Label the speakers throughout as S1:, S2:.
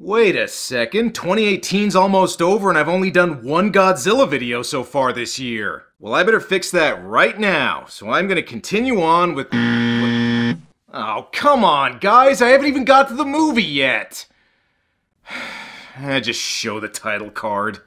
S1: Wait a second, 2018's almost over and I've only done one Godzilla video so far this year. Well, I better fix that right now, so I'm gonna continue on with... Oh, come on, guys, I haven't even got to the movie yet! Just show the title card.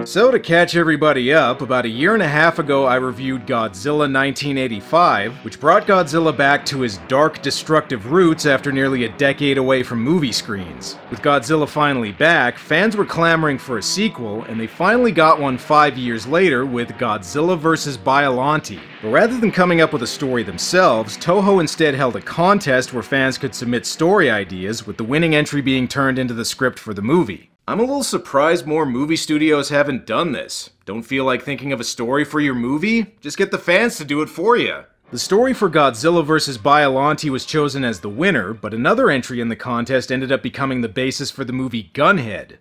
S1: So to catch everybody up, about a year and a half ago I reviewed Godzilla 1985, which brought Godzilla back to his dark, destructive roots after nearly a decade away from movie screens. With Godzilla finally back, fans were clamoring for a sequel, and they finally got one 5 years later with Godzilla vs. Biollante. But rather than coming up with a story themselves, Toho instead held a contest where fans could submit story ideas, with the winning entry being turned into the script for the movie. I'm a little surprised more movie studios haven't done this. Don't feel like thinking of a story for your movie? Just get the fans to do it for you. The story for Godzilla vs. Biollante was chosen as the winner, but another entry in the contest ended up becoming the basis for the movie Gunhead.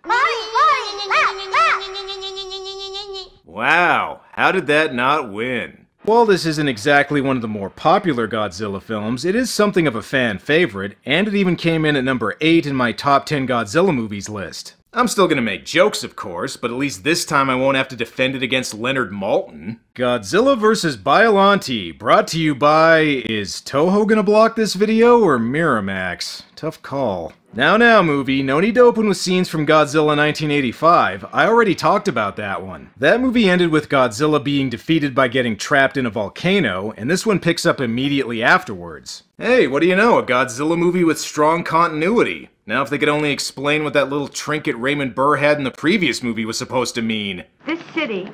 S1: Wow, how did that not win? While this isn't exactly one of the more popular Godzilla films, it is something of a fan favorite, and it even came in at number 8 in my top 10 Godzilla movies list. I'm still gonna make jokes, of course, but at least this time I won't have to defend it against Leonard Maltin. Godzilla vs. Biollante, brought to you by... Is Toho gonna block this video, or Miramax? Tough call. Now, movie, no need to open with scenes from Godzilla 1985. I already talked about that one. That movie ended with Godzilla being defeated by getting trapped in a volcano, and this one picks up immediately afterwards. Hey, what do you know, a Godzilla movie with strong continuity. Now if they could only explain what that little trinket Raymond Burr had in the previous movie was supposed to mean.
S2: This city,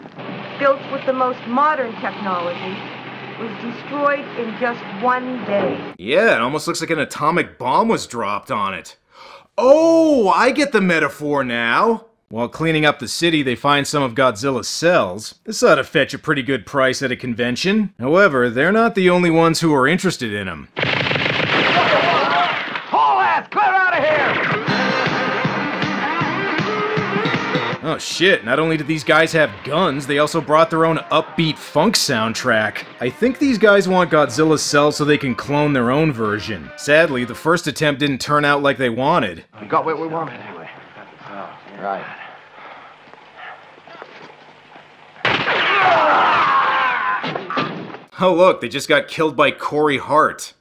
S2: built with the most modern technology, was destroyed in just one day.
S1: Yeah, it almost looks like an atomic bomb was dropped on it. Oh, I get the metaphor now! While cleaning up the city, they find some of Godzilla's cells. This ought to fetch a pretty good price at a convention. However, they're not the only ones who are interested in him.
S3: Haul ass! Clear out of here!
S1: Oh shit, not only did these guys have guns, they also brought their own upbeat funk soundtrack. I think these guys want Godzilla's cells so they can clone their own version. Sadly, the first attempt didn't turn out like they wanted.
S3: We got what we wanted anyway. Oh, right.
S1: Oh look, they just got killed by Corey Hart.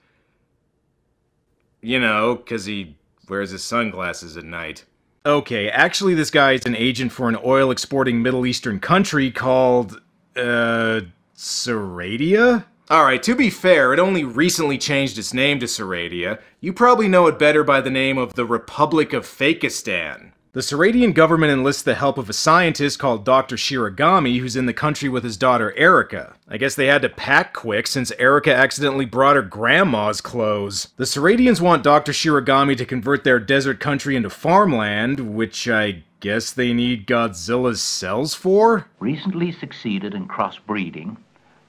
S1: You know, 'cause he wears his sunglasses at night. Okay, actually this guy is an agent for an oil-exporting Middle Eastern country called... Seradia? Alright, to be fair, it only recently changed its name to Seradia. You probably know it better by the name of the Republic of Fakistan. The Seradian government enlists the help of a scientist called Dr. Shiragami who's in the country with his daughter Erica. I guess they had to pack quick since Erica accidentally brought her grandma's clothes. The Seradians want Dr. Shiragami to convert their desert country into farmland, which I guess they need Godzilla's cells for?
S4: Recently succeeded in crossbreeding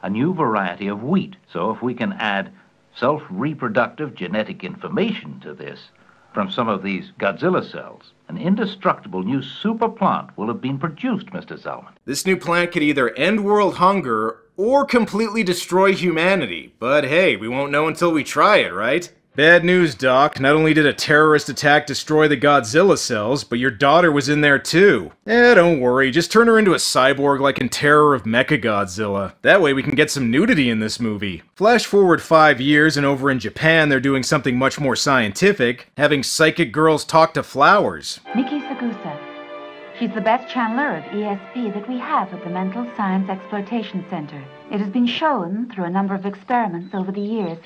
S4: a new variety of wheat. So if we can add self-reproductive genetic information to this from some of these Godzilla cells, an indestructible new super plant will have been produced, Mr. Zellman.
S1: This new plant could either end world hunger or completely destroy humanity. But hey, we won't know until we try it, right? Bad news, Doc. Not only did a terrorist attack destroy the Godzilla cells, but your daughter was in there too. Don't worry, just turn her into a cyborg like in Terror of Mechagodzilla. That way we can get some nudity in this movie. Flash forward 5 years and over in Japan they're doing something much more scientific, having psychic girls talk to flowers.
S5: Nikki Sagusa. She's the best channeler of ESP that we have at the Mental Science Exploitation Center. It has been shown through a number of experiments over the years.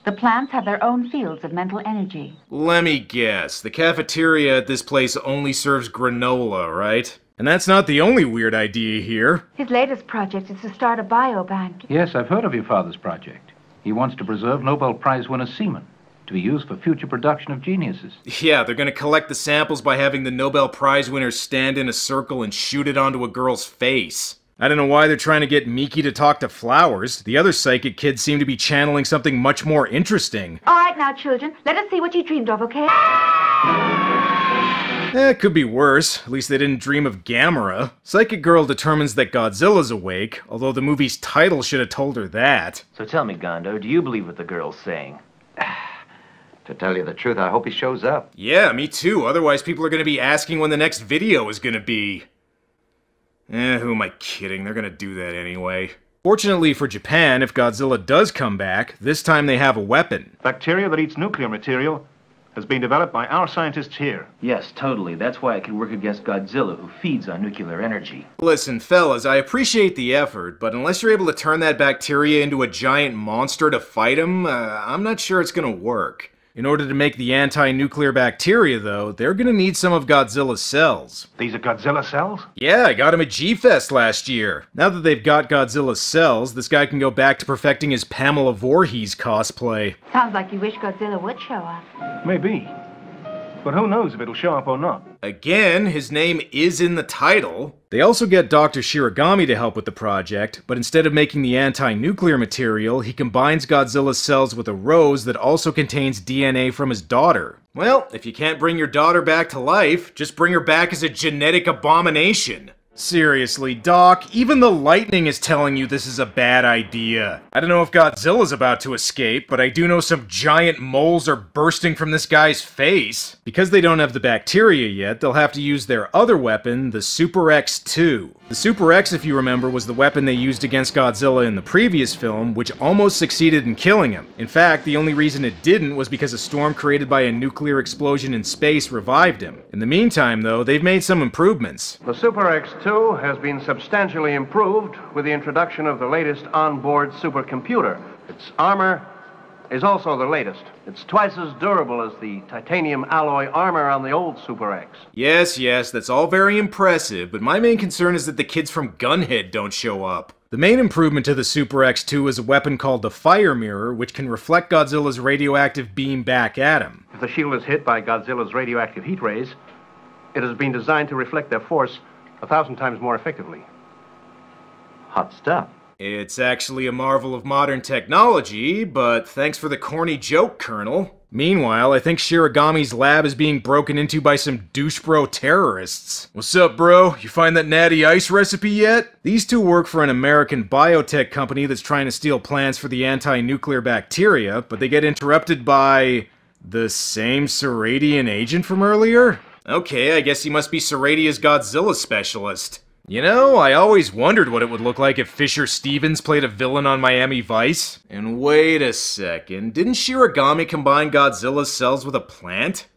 S5: The plants have their own fields of mental energy.
S1: Let me guess, the cafeteria at this place only serves granola, right? And that's not the only weird idea here.
S5: His latest project is to start a biobank.
S4: Yes, I've heard of your father's project. He wants to preserve Nobel Prize winner semen to be used for future production of geniuses.
S1: Yeah, they're gonna collect the samples by having the Nobel Prize winners stand in a circle and shoot it onto a girl's face. I don't know why they're trying to get Miki to talk to flowers. The other psychic kids seem to be channeling something much more interesting.
S5: All right now, children, let us see what you dreamed of, okay?
S1: It could be worse. At least they didn't dream of Gamera. Psychic Girl determines that Godzilla's awake, although the movie's title should have told her that.
S6: So tell me, Gondo, do you believe what the girl's saying?
S3: To tell you the truth, I hope he shows up.
S1: Yeah, me too. Otherwise people are gonna be asking when the next video is gonna be. Who am I kidding? They're gonna do that anyway. Fortunately for Japan, if Godzilla does come back, this time they have a weapon.
S7: Bacteria that eats nuclear material has been developed by our scientists here.
S6: Yes, totally. That's why it can work against Godzilla, who feeds on nuclear energy.
S1: Listen, fellas, I appreciate the effort, but unless you're able to turn that bacteria into a giant monster to fight him, I'm not sure it's gonna work. In order to make the anti-nuclear bacteria, though, they're gonna need some of Godzilla's cells.
S7: These are Godzilla cells?
S1: Yeah, I got him at G-Fest last year. Now that they've got Godzilla's cells, this guy can go back to perfecting his Pamela Voorhees cosplay.
S5: Sounds like you wish Godzilla would show up.
S7: Maybe. But who knows if it'll show up or not?
S1: Again, his name is in the title. They also get Dr. Shiragami to help with the project, but instead of making the anti-nuclear material, he combines Godzilla's cells with a rose that also contains DNA from his daughter. Well, if you can't bring your daughter back to life, just bring her back as a genetic abomination. Seriously, Doc, even the lightning is telling you this is a bad idea. I don't know if Godzilla's about to escape, but I do know some giant moles are bursting from this guy's face. Because they don't have the bacteria yet, they'll have to use their other weapon, the Super X-2. The Super X, if you remember, was the weapon they used against Godzilla in the previous film, which almost succeeded in killing him. In fact, the only reason it didn't was because a storm created by a nuclear explosion in space revived him. In the meantime, though, they've made some improvements.
S8: The Super X-2 has been substantially improved with the introduction of the latest onboard supercomputer. Its armor is also the latest. It's twice as durable as the titanium alloy armor on the old Super X.
S1: Yes, that's all very impressive, but my main concern is that the kids from Gunhead don't show up. The main improvement to the Super X-2 is a weapon called the Fire Mirror, which can reflect Godzilla's radioactive beam back at him.
S8: If the shield is hit by Godzilla's radioactive heat rays, it has been designed to reflect their force 1,000 times more effectively.
S3: Hot stuff.
S1: It's actually a marvel of modern technology, but thanks for the corny joke, Colonel. Meanwhile, I think Shiragami's lab is being broken into by some douche bro terrorists. What's up, bro? You find that natty ice recipe yet? These two work for an American biotech company that's trying to steal plans for the anti-nuclear bacteria, but they get interrupted by the same Seradian agent from earlier? Okay, I guess he must be Seradia's Godzilla specialist. You know, I always wondered what it would look like if Fisher Stevens played a villain on Miami Vice. And wait a second, didn't Shiragami combine Godzilla's cells with a plant?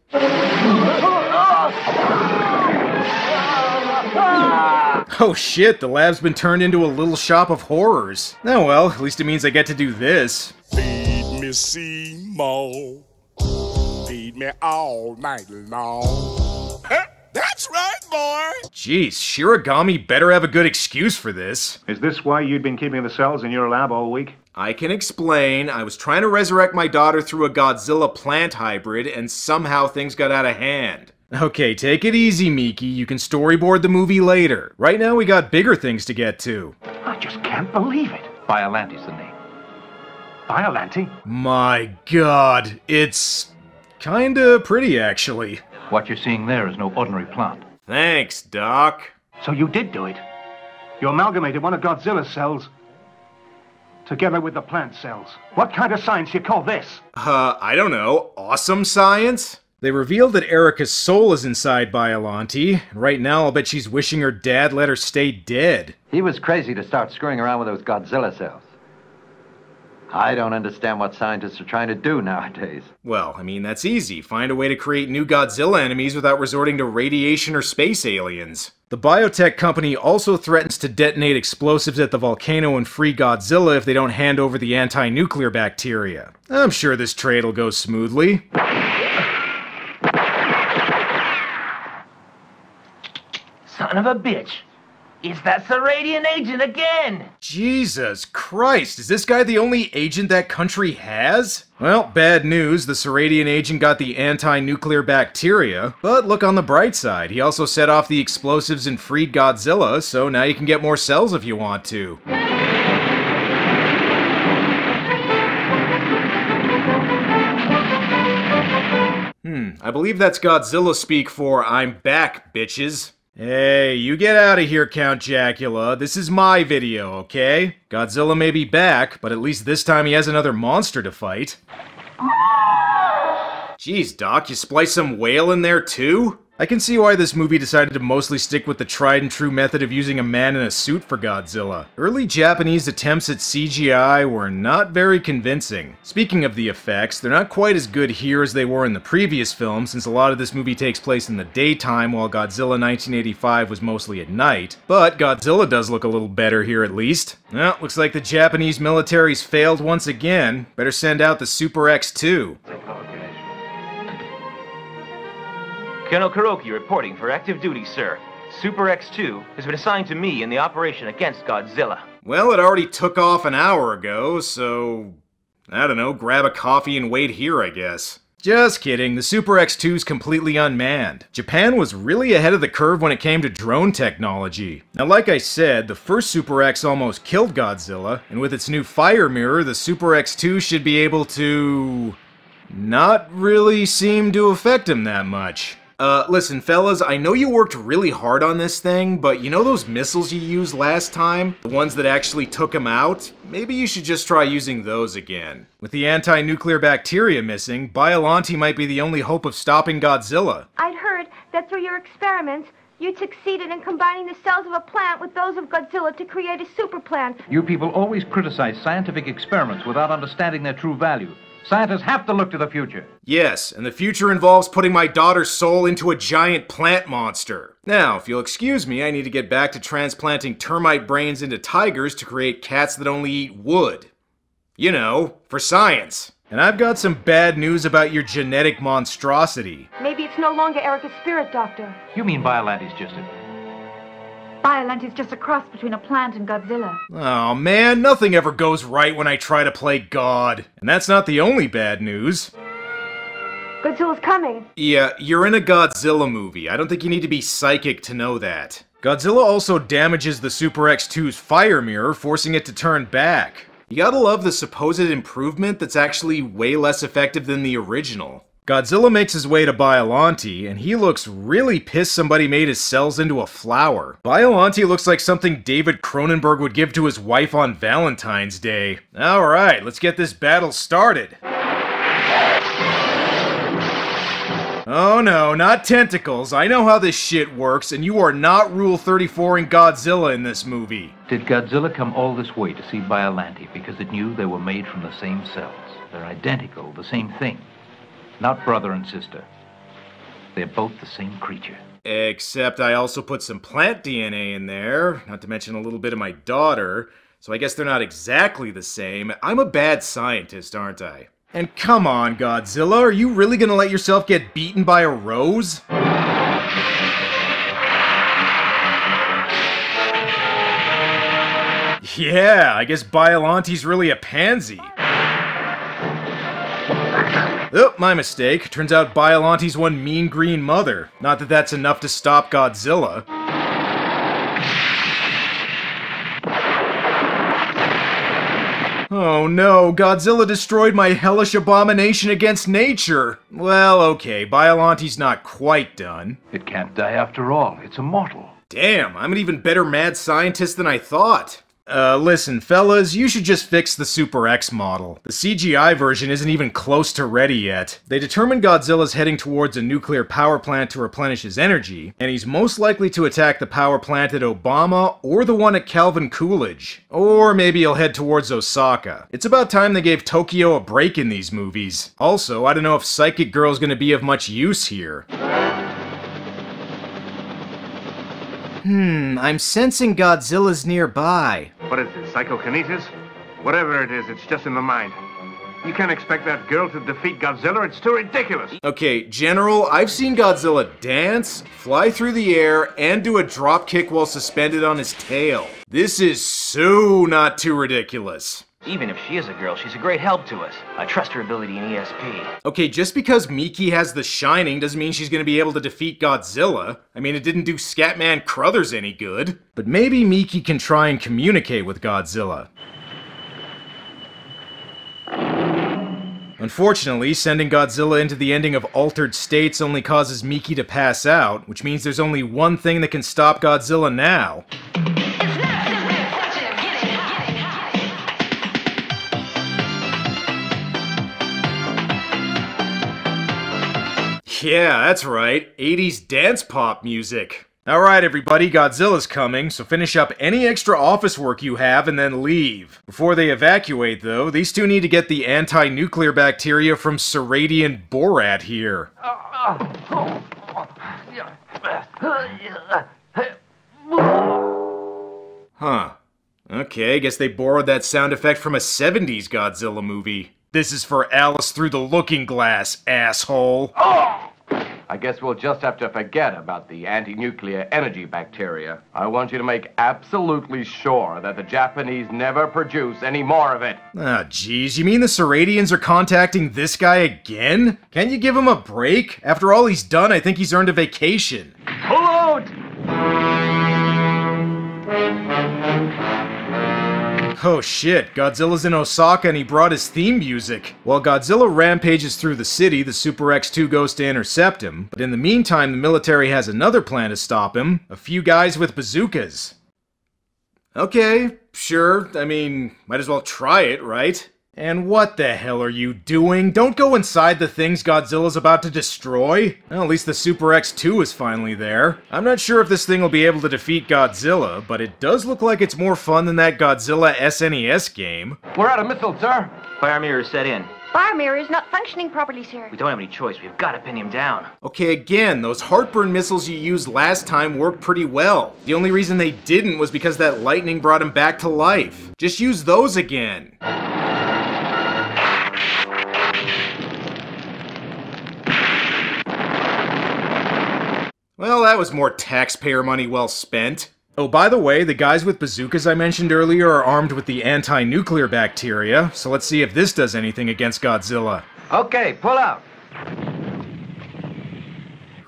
S1: Oh shit, the lab's been turned into a little shop of horrors. Oh well, at least it means I get to do this.
S9: Feed me Seymour, feed me all night long. That's right, boy!
S1: Jeez, Shiragami better have a good excuse for this.
S7: Is this why you'd been keeping the cells in your lab all week?
S1: I can explain. I was trying to resurrect my daughter through a Godzilla plant hybrid, and somehow things got out of hand. Okay, take it easy, Miki. You can storyboard the movie later. Right now we got bigger things to get to.
S7: I just can't believe it.
S4: Biollante's the name.
S7: Biollante?
S1: My god, it's kinda pretty, actually.
S4: What you're seeing there is no ordinary plant.
S1: Thanks, Doc.
S7: So you did do it. You amalgamated one of Godzilla's cells together with the plant cells. What kind of science you call this?
S1: I don't know. Awesome science? They revealed that Erica's soul is inside Biollante. Right now, I'll bet she's wishing her dad let her stay dead.
S3: He was crazy to start screwing around with those Godzilla cells. I don't understand what scientists are trying to do nowadays.
S1: Well, I mean, that's easy. Find a way to create new Godzilla enemies without resorting to radiation or space aliens. The biotech company also threatens to detonate explosives at the volcano and free Godzilla if they don't hand over the anti-nuclear bacteria. I'm sure this trade will go smoothly.
S6: Son of a bitch. It's that Seradian agent again!
S1: Jesus Christ, is this guy the only agent that country has? Well, bad news, the Seradian agent got the anti-nuclear bacteria, but look on the bright side, he also set off the explosives and freed Godzilla, so now you can get more cells if you want to. I believe that's Godzilla speak for "I'm back, bitches." Hey, you get out of here, Count Jacula. This is my video, okay? Godzilla may be back, but at least this time he has another monster to fight. Jeez, Doc, you splice some whale in there too? I can see why this movie decided to mostly stick with the tried and true method of using a man in a suit for Godzilla. Early Japanese attempts at CGI were not very convincing. Speaking of the effects, they're not quite as good here as they were in the previous film, since a lot of this movie takes place in the daytime while Godzilla 1985 was mostly at night. But Godzilla does look a little better here at least. Well, looks like the Japanese military's failed once again. Better send out the Super X2.
S6: Colonel Kuroki reporting for active duty, sir. Super X2 has been assigned to me in the operation against Godzilla.
S1: Well, it already took off an hour ago, so... I don't know, grab a coffee and wait here, I guess. Just kidding, the Super X2's completely unmanned. Japan was really ahead of the curve when it came to drone technology. Now, like I said, the first Super X almost killed Godzilla, and with its new fire mirror, the Super X2 should be able to... not really seem to affect him that much. Listen, fellas, I know you worked really hard on this thing, but you know those missiles you used last time? The ones that actually took him out? Maybe you should just try using those again. With the anti-nuclear bacteria missing, Biollante might be the only hope of stopping Godzilla.
S2: I'd heard that through your experiments, you'd succeeded in combining the cells of a plant with those of Godzilla to create a super plant.
S4: You people always criticize scientific experiments without understanding their true value. Scientists have to look to the future.
S1: Yes, and the future involves putting my daughter's soul into a giant plant monster. Now, if you'll excuse me, I need to get back to transplanting termite brains into tigers to create cats that only eat wood. You know, for science. And I've got some bad news about your genetic monstrosity.
S2: Maybe it's no longer Erica's spirit, Doctor.
S4: You mean Biollante's just a...
S5: Biollante is just a cross between a plant and Godzilla.
S1: Oh man, nothing ever goes right when I try to play God. And that's not the only bad news.
S2: Godzilla's coming.
S1: Yeah, you're in a Godzilla movie. I don't think you need to be psychic to know that. Godzilla also damages the Super X2's fire mirror, forcing it to turn back. You gotta love the supposed improvement that's actually way less effective than the original. Godzilla makes his way to Biollante, and he looks really pissed somebody made his cells into a flower. Biollante looks like something David Cronenberg would give to his wife on Valentine's Day. Alright, let's get this battle started. Oh no, not tentacles. I know how this shit works, and you are not Rule 34 in Godzilla in this movie.
S4: Did Godzilla come all this way to see Biollante because it knew they were made from the same cells? They're identical, the same thing. Not brother and sister. They're both the same creature.
S1: Except I also put some plant DNA in there, not to mention a little bit of my daughter, so I guess they're not exactly the same. I'm a bad scientist, aren't I? And come on, Godzilla, are you really gonna let yourself get beaten by a rose? Yeah, I guess Biollante's really a pansy. Oh, my mistake. Turns out Biollante's one mean green mother. Not that that's enough to stop Godzilla. Oh no, Godzilla destroyed my hellish abomination against nature! Well, okay, Biollante's not quite done.
S4: It can't die after all. It's immortal.
S1: Damn, I'm an even better mad scientist than I thought. Listen, fellas, you should just fix the Super X model. The CGI version isn't even close to ready yet. They determined Godzilla's heading towards a nuclear power plant to replenish his energy, and he's most likely to attack the power plant at Obama or the one at Calvin Coolidge. Or maybe he'll head towards Osaka. It's about time they gave Tokyo a break in these movies. Also, I don't know if Psychic Girl's gonna be of much use here. I'm sensing Godzilla's nearby.
S8: What is it, psychokinesis? Whatever it is, it's just in the mind. You can't expect that girl to defeat Godzilla. It's too ridiculous.
S1: Okay, General, I've seen Godzilla dance, fly through the air, and do a drop kick while suspended on his tail. This is so not too ridiculous.
S6: Even if she is a girl, she's a great help to us. I trust her ability in ESP.
S1: Okay, just because Miki has the Shining doesn't mean she's gonna be able to defeat Godzilla. I mean, it didn't do Scatman Crothers any good. But maybe Miki can try and communicate with Godzilla. Unfortunately, sending Godzilla into the ending of Altered States only causes Miki to pass out, which means there's only one thing that can stop Godzilla now. Yeah, that's right, 80s dance pop music. Alright everybody, Godzilla's coming, so finish up any extra office work you have and then leave. Before they evacuate though, these two need to get the anti-nuclear bacteria from Seradian Borat here. Huh. Okay, guess they borrowed that sound effect from a 70s Godzilla movie. This is for Alice Through the Looking Glass, asshole.
S3: I guess we'll just have to forget about the anti-nuclear energy bacteria. I want you to make absolutely sure that the Japanese never produce any more of it.
S1: Ah, geez, you mean the Seradians are contacting this guy again? Can't you give him a break? After all he's done, I think he's earned a vacation.
S6: Pull out!
S1: Oh shit, Godzilla's in Osaka and he brought his theme music. While Godzilla rampages through the city, the Super X2 goes to intercept him, but in the meantime the military has another plan to stop him, a few guys with bazookas. Okay, sure, I mean, might as well try it, right? And what the hell are you doing? Don't go inside the things Godzilla's about to destroy. Well, at least the Super X2 is finally there. I'm not sure if this thing will be able to defeat Godzilla, but it does look like it's more fun than that Godzilla SNES game.
S3: We're out of missiles, sir.
S6: Fire mirror set in.
S2: Fire mirror is not functioning properly, sir.
S6: We don't have any choice. We've got to pin him down.
S1: Okay, again, those heartburn missiles you used last time worked pretty well. The only reason they didn't was because that lightning brought him back to life. Just use those again. Well, that was more taxpayer money well spent. Oh, by the way, the guys with bazookas I mentioned earlier are armed with the anti-nuclear bacteria, so let's see if this does anything against Godzilla.
S3: Okay, pull out.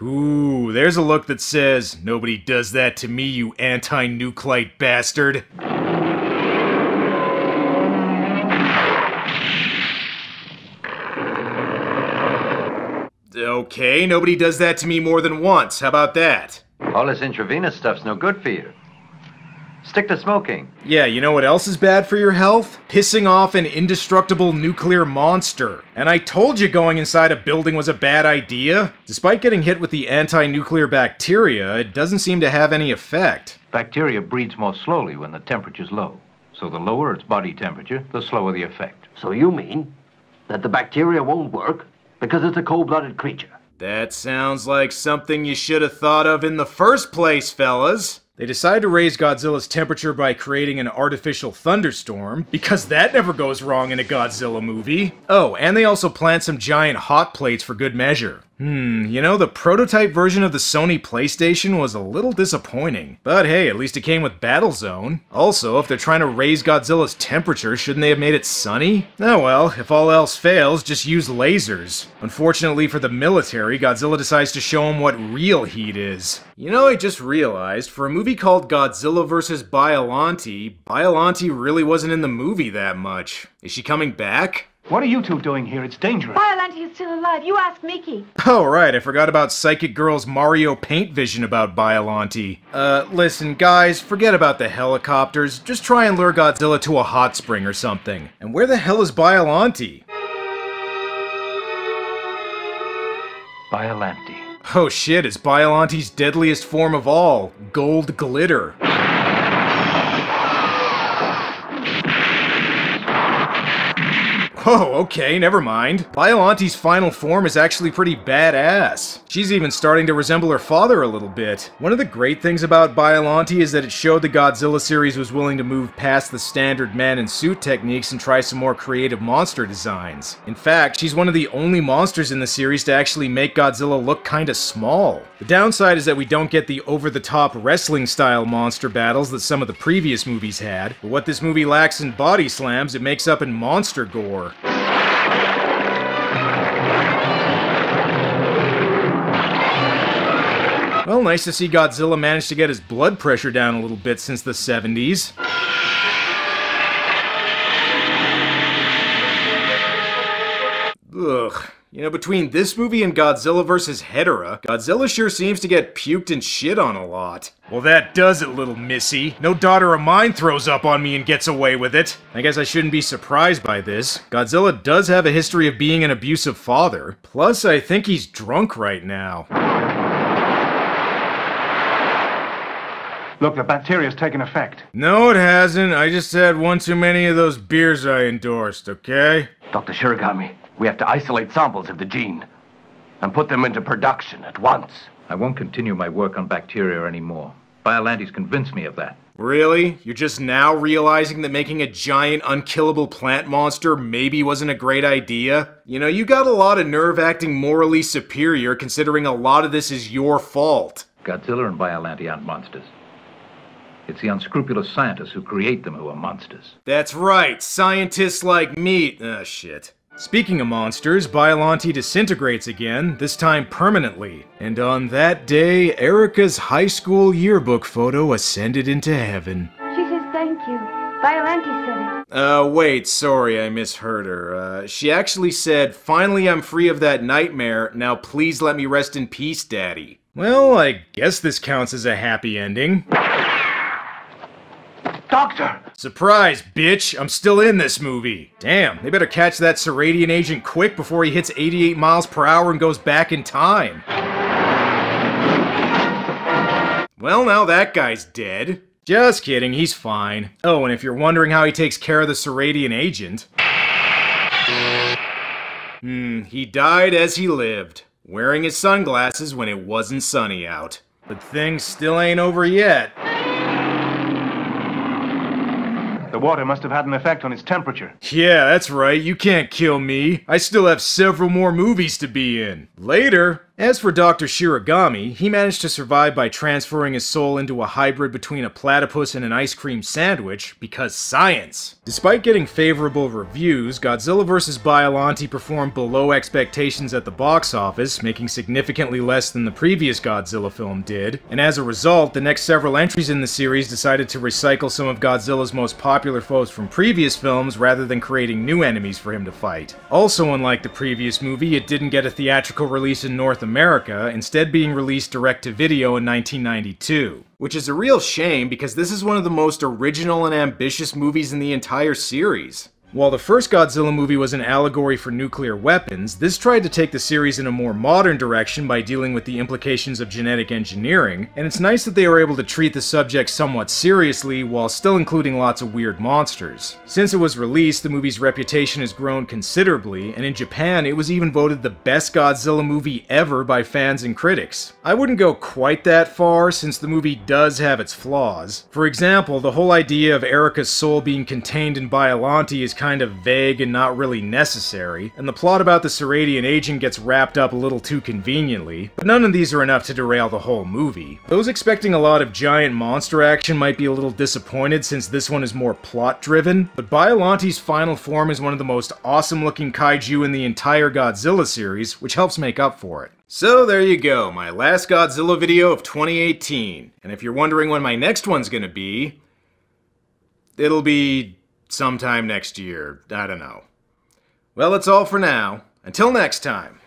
S1: Ooh, there's a look that says, "Nobody does that to me, you anti-nuclite bastard." Okay, nobody does that to me more than once. How about that?
S3: All this intravenous stuff's no good for you. Stick to smoking.
S1: Yeah, you know what else is bad for your health? Pissing off an indestructible nuclear monster. And I told you going inside a building was a bad idea. Despite getting hit with the anti-nuclear bacteria, it doesn't seem to have any effect.
S4: Bacteria breeds more slowly when the temperature's low. So the lower its body temperature, the slower the effect.
S10: So you mean that the bacteria won't work because it's a cold-blooded creature?
S1: That sounds like something you should have thought of in the first place, fellas. They decide to raise Godzilla's temperature by creating an artificial thunderstorm, because that never goes wrong in a Godzilla movie. Oh, and they also plant some giant hot plates for good measure. You know, the prototype version of the Sony PlayStation was a little disappointing. But hey, at least it came with Battlezone. Also, if they're trying to raise Godzilla's temperature, shouldn't they have made it sunny? Oh well, if all else fails, just use lasers. Unfortunately for the military, Godzilla decides to show them what real heat is. You know, I just realized, for a movie called Godzilla vs. Biollante, Biollante really wasn't in the movie that much. Is she coming back?
S7: What are you two doing here? It's dangerous.
S5: Biollante is still alive. You ask Miki.
S1: Oh, right, I forgot about Psychic Girl's Mario Paint vision about Biollante. Listen, guys, forget about the helicopters. Just try and lure Godzilla to a hot spring or something. And where the hell is Biollante?
S4: Biollante.
S1: Oh shit, it's Biollante's deadliest form of all, gold glitter. Oh, okay, never mind. Biollante's final form is actually pretty badass. She's even starting to resemble her father a little bit. One of the great things about Biollante is that it showed the Godzilla series was willing to move past the standard man-in-suit techniques and try some more creative monster designs. In fact, she's one of the only monsters in the series to actually make Godzilla look kinda small. The downside is that we don't get the over-the-top wrestling-style monster battles that some of the previous movies had, but what this movie lacks in body slams, it makes up in monster gore. Well, nice to see Godzilla manage to get his blood pressure down a little bit since the 70s. Ugh. You know, between this movie and Godzilla vs. Hedorah, Godzilla sure seems to get puked and shit on a lot. Well, that does it, little missy. No daughter of mine throws up on me and gets away with it. I guess I shouldn't be surprised by this. Godzilla does have a history of being an abusive father. Plus, I think he's drunk right now.
S7: Look, the bacteria's taken effect.
S1: No, it hasn't. I just had one too many of those beers I endorsed, okay?
S3: Dr. Shiragami, we have to isolate samples of the gene and put them into production at once.
S4: I won't continue my work on bacteria anymore. Biollante's convinced me of that.
S1: Really? You're just now realizing that making a giant, unkillable plant monster maybe wasn't a great idea? You know, you got a lot of nerve acting morally superior considering a lot of this is your fault.
S4: Godzilla and Biollante aren't monsters. It's the unscrupulous scientists who create them who are monsters.
S1: That's right, scientists like me. Shit. Speaking of monsters, Biollante disintegrates again, this time permanently. And on that day, Erica's high school yearbook photo ascended into heaven.
S2: She says thank you. Biollante said it.
S1: Wait, sorry, I misheard her. She actually said, "Finally I'm free of that nightmare, now please let me rest in peace, Daddy." Well, I guess this counts as a happy ending.
S3: Doctor!
S1: Surprise, bitch! I'm still in this movie. Damn, they better catch that Seradian agent quick before he hits 88 miles per hour and goes back in time. Well, now that guy's dead. Just kidding, he's fine. Oh, and if you're wondering how he takes care of the Seradian agent... he died as he lived, wearing his sunglasses when it wasn't sunny out. But things still ain't over yet.
S7: The water must have had an effect on its temperature.
S1: Yeah, that's right. You can't kill me. I still have several more movies to be in. Later. As for Dr. Shiragami, he managed to survive by transferring his soul into a hybrid between a platypus and an ice cream sandwich, because science! Despite getting favorable reviews, Godzilla vs. Biollante performed below expectations at the box office, making significantly less than the previous Godzilla film did, and as a result, the next several entries in the series decided to recycle some of Godzilla's most popular foes from previous films rather than creating new enemies for him to fight. Also, unlike the previous movie, it didn't get a theatrical release in North America, instead being released direct-to-video in 1992. Which is a real shame because this is one of the most original and ambitious movies in the entire series. While the first Godzilla movie was an allegory for nuclear weapons, this tried to take the series in a more modern direction by dealing with the implications of genetic engineering, and it's nice that they were able to treat the subject somewhat seriously while still including lots of weird monsters. Since it was released, the movie's reputation has grown considerably, and in Japan it was even voted the best Godzilla movie ever by fans and critics. I wouldn't go quite that far, since the movie does have its flaws. For example, the whole idea of Erica's soul being contained in Biollante is kind of vague and not really necessary, and the plot about the Seradian agent gets wrapped up a little too conveniently, but none of these are enough to derail the whole movie. Those expecting a lot of giant monster action might be a little disappointed since this one is more plot-driven, but Biollante's final form is one of the most awesome-looking kaiju in the entire Godzilla series, which helps make up for it. So there you go, my last Godzilla video of 2018, and if you're wondering when my next one's gonna be, it'll be sometime next year. I don't know. Well, that's all for now. Until next time.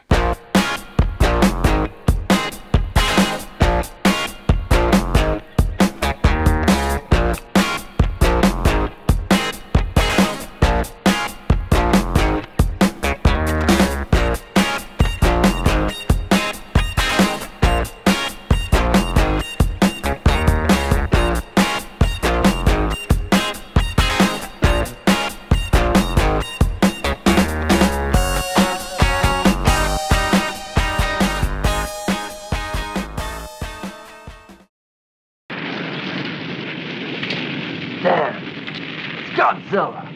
S10: Damn, it's Godzilla.